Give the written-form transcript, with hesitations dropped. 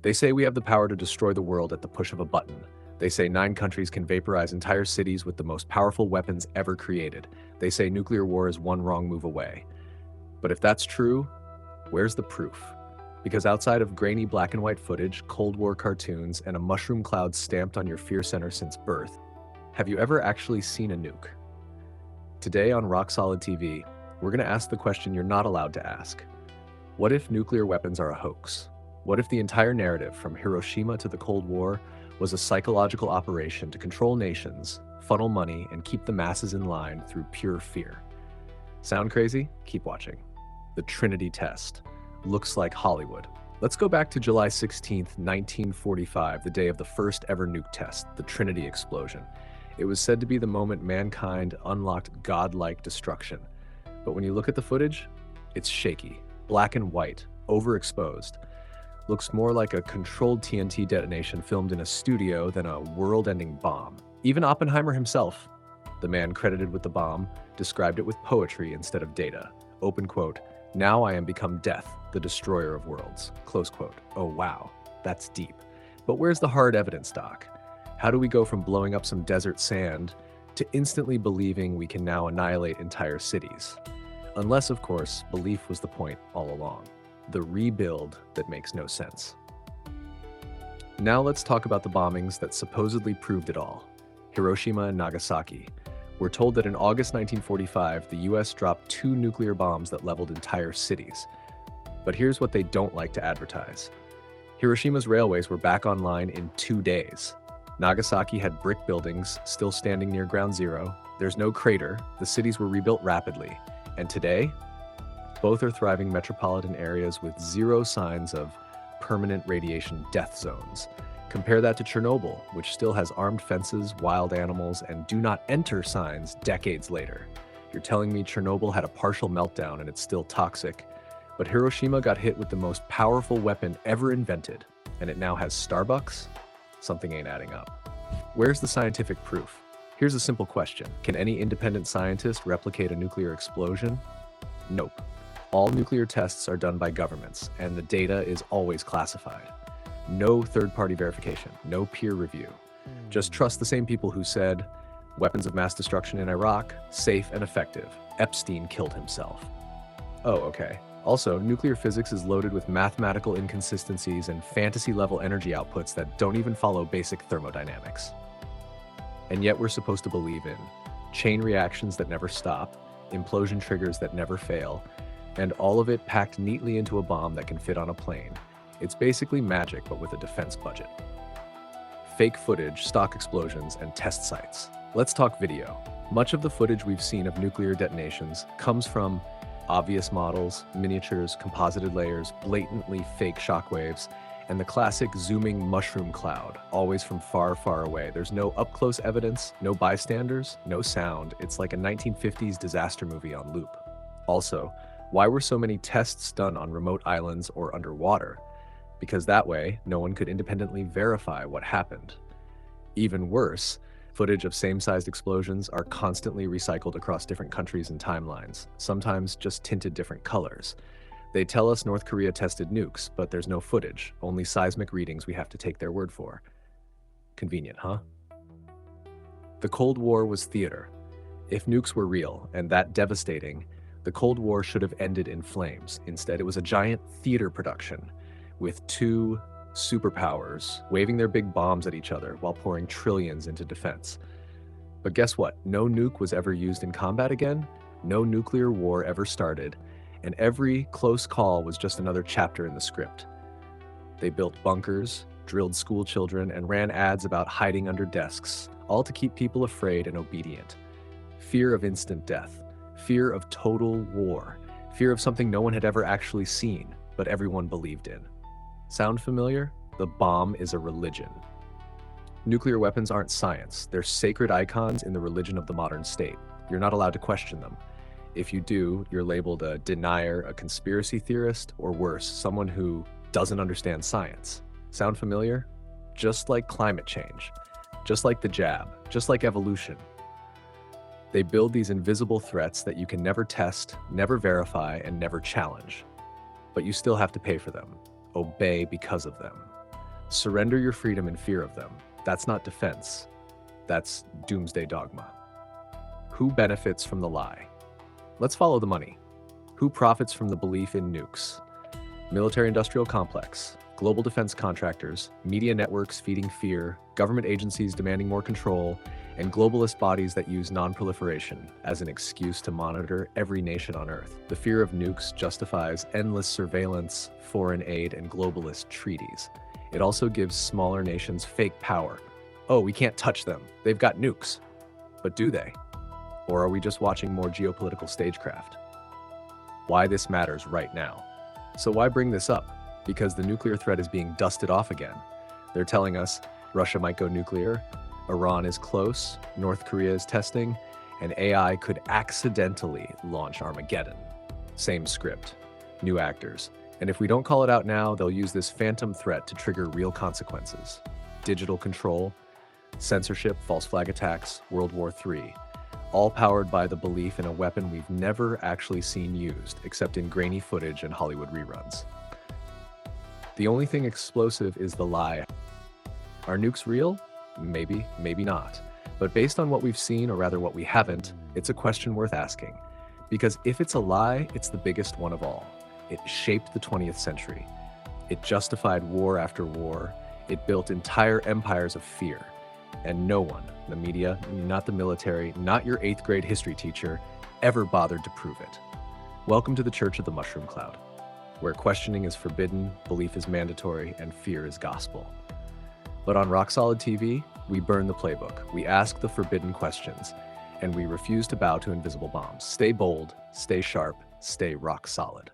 They say we have the power to destroy the world at the push of a button. They say 9 countries can vaporize entire cities with the most powerful weapons ever created. They say nuclear war is one wrong move away. But if that's true, where's the proof? Because outside of grainy black and white footage, Cold War cartoons, and a mushroom cloud stamped on your fear center since birth, have you ever actually seen a nuke? Today on Rock Solid TV, we're going to ask the question you're not allowed to ask. What if nuclear weapons are a hoax? What if the entire narrative from Hiroshima to the Cold War was a psychological operation to control nations, funnel money, and keep the masses in line through pure fear? Sound crazy? Keep watching. The Trinity test. Looks like Hollywood. Let's go back to July 16th, 1945, the day of the first ever nuke test, the Trinity explosion. It was said to be the moment mankind unlocked godlike destruction. But when you look at the footage, it's shaky, black and white, overexposed. Looks more like a controlled TNT detonation filmed in a studio than a world-ending bomb. Even Oppenheimer himself, the man credited with the bomb, described it with poetry instead of data. Open quote, "Now I am become death, the destroyer of worlds." Close quote. Oh wow, that's deep. But where's the hard evidence, Doc? How do we go from blowing up some desert sand to instantly believing we can now annihilate entire cities? Unless, of course, belief was the point all along. The rebuild that makes no sense. Now let's talk about the bombings that supposedly proved it all. Hiroshima and Nagasaki. We're told that in August 1945, the US dropped 2 nuclear bombs that leveled entire cities. But here's what they don't like to advertise. Hiroshima's railways were back online in 2 days. Nagasaki had brick buildings still standing near ground zero. There's no crater. The cities were rebuilt rapidly. And today, both are thriving metropolitan areas with zero signs of permanent radiation death zones. Compare that to Chernobyl, which still has armed fences, wild animals, and do not enter signs decades later. You're telling me Chernobyl had a partial meltdown and it's still toxic, but Hiroshima got hit with the most powerful weapon ever invented, and it now has Starbucks? Something ain't adding up. Where's the scientific proof? Here's a simple question. Can any independent scientist replicate a nuclear explosion? Nope. All nuclear tests are done by governments, and the data is always classified. No third-party verification, no peer review. Just trust the same people who said, weapons of mass destruction in Iraq, safe and effective. Epstein killed himself. Oh, okay. Also, nuclear physics is loaded with mathematical inconsistencies and fantasy-level energy outputs that don't even follow basic thermodynamics. And yet we're supposed to believe in chain reactions that never stop, implosion triggers that never fail, and all of it packed neatly into a bomb that can fit on a plane. It's basically magic, but with a defense budget. Fake footage, stock explosions, and test sites. Let's talk video. Much of the footage we've seen of nuclear detonations comes from obvious models, miniatures, composited layers, blatantly fake shockwaves, and the classic zooming mushroom cloud, always from far, far away. There's no up-close evidence, no bystanders, no sound. It's like a 1950s disaster movie on loop. Also, why were so many tests done on remote islands or underwater? Because that way, no one could independently verify what happened. Even worse, footage of same-sized explosions are constantly recycled across different countries and timelines, sometimes just tinted different colors. They tell us North Korea tested nukes, but there's no footage, only seismic readings we have to take their word for. Convenient, huh? The Cold War was theater. If nukes were real, and that devastating, the Cold War should have ended in flames. Instead, it was a giant theater production, with 2 superpowers waving their big bombs at each other while pouring trillions into defense. But guess what? No nuke was ever used in combat again, no nuclear war ever started, and every close call was just another chapter in the script. They built bunkers, drilled school children, and ran ads about hiding under desks, all to keep people afraid and obedient. Fear of instant death, fear of total war, fear of something no one had ever actually seen, but everyone believed in. Sound familiar? The bomb is a religion. Nuclear weapons aren't science. They're sacred icons in the religion of the modern state. You're not allowed to question them. If you do, you're labeled a denier, a conspiracy theorist, or worse, someone who doesn't understand science. Sound familiar? Just like climate change, just like the jab, just like evolution. They build these invisible threats that you can never test, never verify, and never challenge. But you still have to pay for them. Obey because of them. Surrender your freedom in fear of them. That's not defense. That's doomsday dogma. Who benefits from the lie? Let's follow the money. Who profits from the belief in nukes? Military-industrial complex, global defense contractors, media networks feeding fear, government agencies demanding more control, and globalist bodies that use non-proliferation as an excuse to monitor every nation on Earth. The fear of nukes justifies endless surveillance, foreign aid, and globalist treaties. It also gives smaller nations fake power. Oh, we can't touch them. They've got nukes. But do they? Or are we just watching more geopolitical stagecraft? Why this matters right now. So why bring this up? Because the nuclear threat is being dusted off again. They're telling us Russia might go nuclear, Iran is close, North Korea is testing, and AI could accidentally launch Armageddon. Same script, new actors. And if we don't call it out now, they'll use this phantom threat to trigger real consequences. Digital control, censorship, false flag attacks, World War III. All powered by the belief in a weapon we've never actually seen used, except in grainy footage and Hollywood reruns. The only thing explosive is the lie. Are nukes real? Maybe, maybe not. But based on what we've seen, or rather what we haven't, it's a question worth asking. Because if it's a lie, it's the biggest one of all. It shaped the 20th century. It justified war after war. It built entire empires of fear. And no one, the media, not the military, not your 8th grade history teacher, ever bothered to prove it. Welcome to the Church of the Mushroom Cloud, where questioning is forbidden, belief is mandatory, and fear is gospel. But on Rock Solid TV, we burn the playbook, we ask the forbidden questions, and we refuse to bow to invisible bombs. Stay bold, stay sharp, stay rock solid.